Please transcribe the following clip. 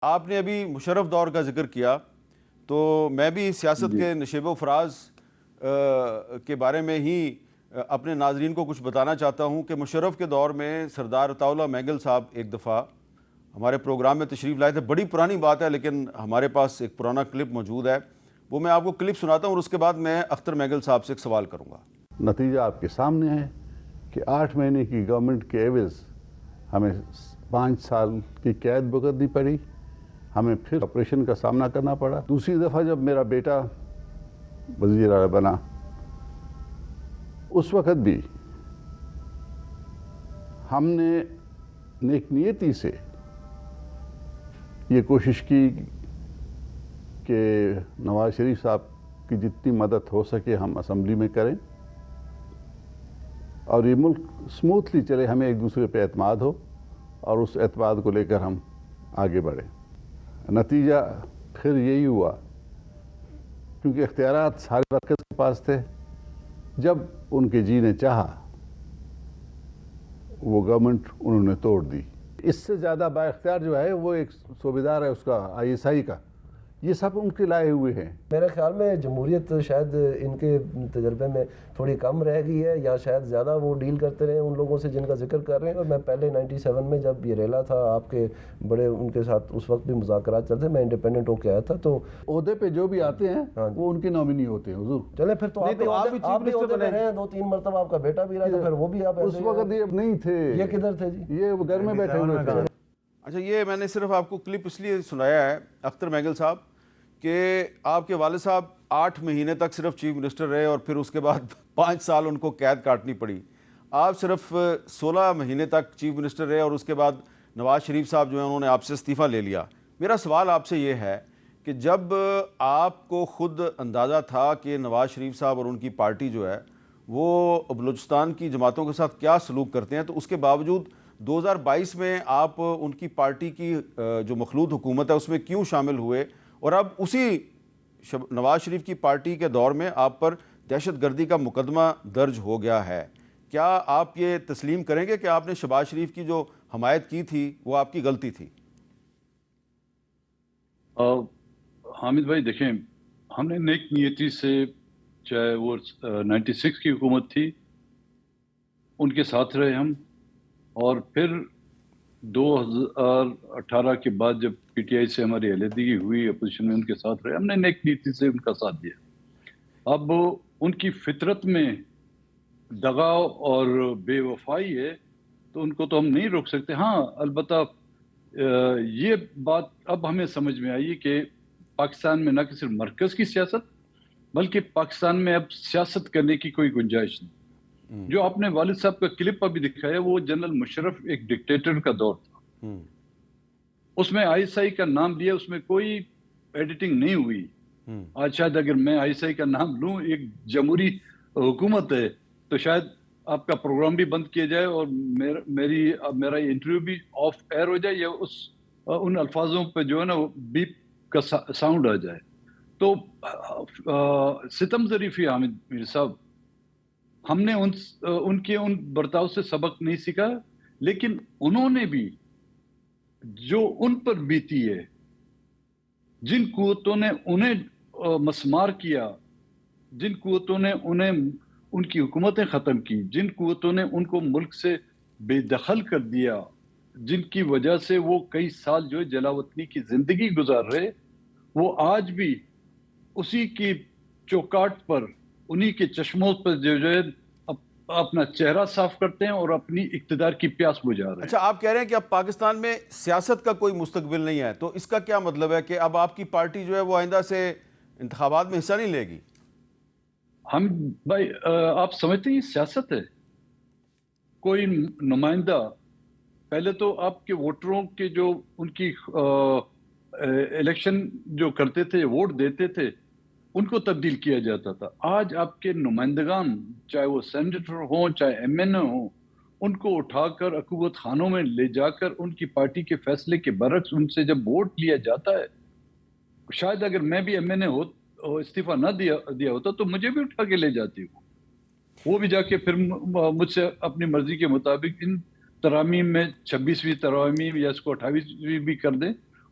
آپ نے ابھی مشرف دور کا ذکر کیا، تو میں بھی سیاست کے نشیب و فراز کے بارے میں ہی اپنے ناظرین کو کچھ بتانا چاہتا ہوں کہ مشرف کے دور میں سردار عطا اللہ مینگل صاحب ایک دفعہ ہمارے پروگرام میں تشریف لائے تھے. بڑی پرانی بات ہے لیکن ہمارے پاس ایک پرانا کلپ موجود ہے، وہ میں آپ کو کلپ سناتا ہوں اور اس کے بعد میں اختر مینگل صاحب سے ایک سوال کروں گا. نتیجہ آپ کے سامنے ہے کہ 8 مہینے کی گورنمنٹ کے عوض ہمیں 5 سال کی قید بھگتنی پڑی، ہمیں پھر آپریشن کا سامنا کرنا پڑا. دوسری دفعہ جب میرا بیٹا وزیر اعلیٰ بنا، اس وقت بھی ہم نے نیک نیتی سے یہ کوشش کی کہ نواز شریف صاحب کی جتنی مدد ہو سکے ہم اسمبلی میں کریں اور یہ ملک سموتھلی چلے، ہمیں ایک دوسرے پہ اعتماد ہو اور اس اعتماد کو لے کر ہم آگے بڑھیں. نتیجہ پھر یہی ہوا، کیونکہ اختیارات سارے ورکرز کے پاس تھے. جب ان کے جی نے چاہا وہ گورنمنٹ انہوں نے توڑ دی. اس سے زیادہ با اختیار جو ہے وہ ایک صوبیدار ہے اس کا ISI کا، یہ سب ان کے لائے ہوئے ہیں. میرے خیال میں جمہوریت شاید ان کے تجربے میں تھوڑی کم رہ گئی ہے، یا شاید زیادہ وہ ڈیل کرتے رہے ان لوگوں سے جن کا ذکر کر رہے ہیں. اور میں پہلے 97 میں جب یہ ریلا تھا آپ کے بڑے ان کے ساتھ اس وقت بھی مذاکرات چلتے، میں انڈیپینڈنٹ ہو کے آیا تھا. تو عہدے پہ جو بھی آتے ہیں وہ ان کے نامنی ہوتے ہیں. حضور چلے پھر تو آپ بھی عہدے پہ رہے ہیں، 2-3 مرتبہ آپ کا بیٹا بھی رہا تھا، پھر وہ بھی آپ اس وقت یہ نہیں تھے. یہ کدھر تھے جی؟ یہ گھر میں بیٹھے ہوئے تھے. اچھا، یہ میں نے صرف آپ کو کلپ اس لیے سنایا ہے اختر مینگل صاحب کہ آپ کے والد صاحب 8 مہینے تک صرف چیف منسٹر رہے اور پھر اس کے بعد 5 سال ان کو قید کاٹنی پڑی. آپ صرف 16 مہینے تک چیف منسٹر رہے اور اس کے بعد نواز شریف صاحب جو ہیں انہوں نے آپ سے استعفیٰ لے لیا. میرا سوال آپ سے یہ ہے کہ جب آپ کو خود اندازہ تھا کہ نواز شریف صاحب اور ان کی پارٹی جو ہے وہ بلوچستان کی جماعتوں کے ساتھ کیا سلوک کرتے ہیں، تو اس کے باوجود 2022 میں آپ ان کی پارٹی کی جو مخلوط حکومت ہے اس میں کیوں شامل ہوئے، اور اب اسی نواز شریف کی پارٹی کے دور میں آپ پر دہشت گردی کا مقدمہ درج ہو گیا ہے؟ کیا آپ یہ تسلیم کریں گے کہ آپ نے شہباز شریف کی جو حمایت کی تھی وہ آپ کی غلطی تھی؟ حامد بھائی دیکھیں، ہم نے نیک نیتی سے، چاہے وہ 96 کی حکومت تھی ان کے ساتھ رہے ہم، اور پھر 2018 کے بعد جب PTI سے ہماری علیحدگی ہوئی، اپوزیشن میں ان کے ساتھ رہے. ہم نے نیک نیتی سے ان کا ساتھ دیا. اب ان کی فطرت میں دغا اور بے وفائی ہے تو ان کو تو ہم نہیں روک سکتے. ہاں البتہ یہ بات اب ہمیں سمجھ میں آئی کہ پاکستان میں نہ کہ صرف مرکز کی سیاست بلکہ پاکستان میں اب سیاست کرنے کی کوئی گنجائش نہیں. جو آپ نے والد صاحب کا کلپ ابھی دکھایا وہ جنرل مشرف ایک ڈکٹیٹر کا دور تھا. اس میں ISI کا نام لیا، اس میں کوئی ایڈیٹنگ نہیں ہوئی. آج شاید اگر میں ISI کا نام لوں، ایک جمہوری حکومت ہے، تو شاید آپ کا پروگرام بھی بند کیا جائے اور میرا انٹرویو بھی آف ایئر ہو جائے، یا ان الفاظوں پہ جو ہے نا وہ بیپ کا ساؤنڈ آ جائے. تو ستم ظریفی حامد میر صاحب، ہم نے ان کے ان برتاؤ سے سبق نہیں سیکھا، لیکن انہوں نے بھی جو ان پر بیتی ہے، جن قوتوں نے انہیں مسمار کیا، جن قوتوں نے ان کی حکومتیں ختم کی، جن قوتوں نے ان کو ملک سے بے دخل کر دیا، جن کی وجہ سے وہ کئی سال جو جلاوطنی کی زندگی گزار رہے، وہ آج بھی اسی کی چوکاٹ پر، انہی کے چشموں پر جو ہے اپنا چہرہ صاف کرتے ہیں اور اپنی اقتدار کی پیاس بجھا رہے ہیں. اچھا، آپ کہہ رہے ہیں کہ اب پاکستان میں سیاست کا کوئی مستقبل نہیں ہے، تو اس کا کیا مطلب ہے کہ اب آپ کی پارٹی جو ہے وہ آئندہ سے انتخابات میں حصہ نہیں لے گی؟ ہم بھائی آپ سمجھتے ہیں سیاست ہے؟ کوئی نمائندہ پہلے تو آپ کے ووٹروں کے جو ان کی الیکشن جو کرتے تھے، ووٹ دیتے تھے، ان کو تبدیل کیا جاتا تھا. آج آپ کے نمائندگان، چاہے وہ سینیٹر ہوں چاہے MNA ہوں، ان کو اٹھا کر اکوت خانوں میں لے جا کر ان کی پارٹی کے فیصلے کے برعکس ان سے جب ووٹ لیا جاتا ہے، شاید اگر میں بھی MNA استعفیٰ نہ دیا ہوتا تو مجھے بھی اٹھا کے لے جاتی ہوں. وہ بھی جا کے پھر مجھ سے اپنی مرضی کے مطابق ان ترامیم میں 26ویں ترامیم یا اس کو 28ویں بھی کر دیں،